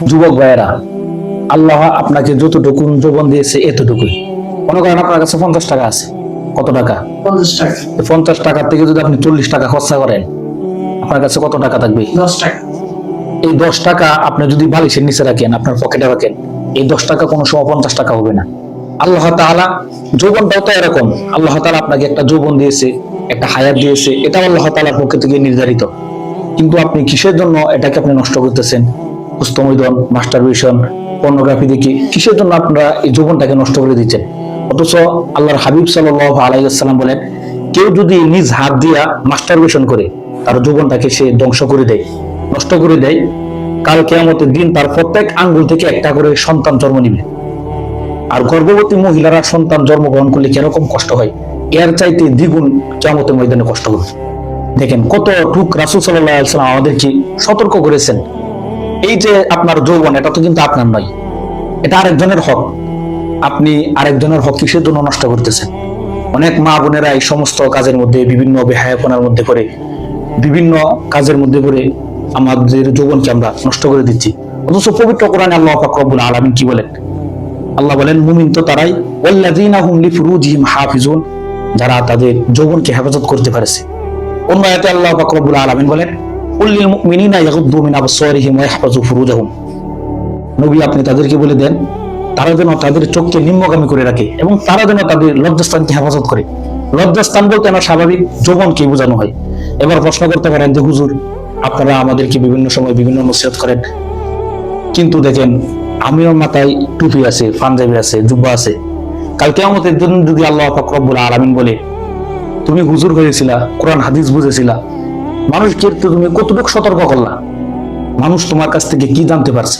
যুবক ভাইয়েরা, আল্লাহ আপনাকে যতটুকু যৌবন দিয়েছে এতটুকুই। মনে করেন আপনার কাছে 50 টাকা আছে। কত টাকা? 50 টাকা। 50 টাকার থেকে যদি আপনি 40 টাকা খরচা করেন, আপনার কাছে কত টাকা থাকবে? 10 টাকা। এই 10 টাকা আপনি যদি বালিশের নিচে রাখেন, আপনার পকেটে রাখেন, এই 10 টাকা কোনো সময় 50 টাকা হবে না। আল্লাহ তাআলা যৌবনটাও তো এরকম। আল্লাহ তাআলা আপনাকে একটা যৌবন দিয়েছে, একটা হায়াত দিয়েছে, এটা আল্লাহ তাআলার পক্ষ থেকে নির্ধারিত। কিন্তু আপনি কিসের জন্য এটাকে আপনি নষ্ট করতেছেন? হস্তমৈদন, মাস্টারবেশন, পর্নোগ্রাফি দেখে কিসের জন্য আপনারা এই যৌবনটাকে নষ্ট করে দিচ্ছেন? অথচ আল্লাহর হাবিব সাল্লাল্লাহু আলাইহি ওয়াসাল্লাম বলেন, কেউ যদি নিজ হাত দিয়া মাস্টারবেশন করে তার যৌবনটাকে সে ধ্বংস করে দেয়, নষ্ট করে দেয়, কাল কিয়ামতের দিন তার প্রত্যেক আঙ্গুল থেকে একটা করে সন্তান জন্ম নিবে। আর গর্ভবতী মহিলারা সন্তান জন্মগ্রহণ করলে কিরকম কষ্ট হয়, এর চাইতে দ্বিগুণ কিয়ামতের ময়দানে কষ্ট হবে। দেখেন কতটুক রাসূল সাল্লাল্লাহু আলাইহি ওয়াসাল্লাম আমাদেরকে সতর্ক করেছেন। এই যে আপনার যৌবন, এটা তো কিন্তু আপনার নয়, এটা আরেকজনের হক। আপনি আরেকজনের হক কিসের জন্য নষ্ট করতেছেন? অনেক মা বোনেরা এই সমস্ত কাজের মধ্যে, বিভিন্ন বেহায়াপনার মধ্যে করে, বিভিন্ন কাজের মধ্যে করে আমাদের যৌবনকে আমরা নষ্ট করে দিচ্ছি। অথচ পবিত্র কোরআনে আল্লাহ পাক রব্বুল আলামিন কি বলেন? আল্লাহ বলেন, মুমিন তো তারাই, ওয়াল্লাযীনা হুম লিফুরুজিহিম হাফিজুন, যারা তাদের যৌবনকে হেফাজত করতে পারেছে। অন্য আয়াতে আল্লাহ পাক রব্বুল আলামিন বলেন, কুল লিল মুমিনিনা ইয়াগুদ্দু মিন আবসারিহিম ওয়া ইয়াহফাযু ফুরুজাহুম। নবী, আপনি তাদেরকে বলে দেন তারা যেন তাদের চোখকে নিম্নগামী করে রাখে এবং তারা যেন তাদের লজ্জাস্থানকে হেফাজত করে। লজ্জাস্থান বলতে আমার স্বাভাবিক যৌবনকে বোঝানো হয়। এবার প্রশ্ন করতে পারেন যে হুজুর, আপনারা আমাদেরকে বিভিন্ন সময় বিভিন্ন নসিহত করেন, কিন্তু দেখেন আমিও মাথায় টুপি আছে, পাঞ্জাবি আছে, জুব্বা আছে। কাল কিয়ামতের দিন যদি আল্লাহ পাক রব্বুল আলামিন বলে, তুমি হুজুর হয়েছিলা, কোরআন হাদিস বুঝেছিলা, মানুষকে তুমি কতটুকু সতর্ক করলা, মানুষ তোমার কাছ থেকে কি জানতে পারছে?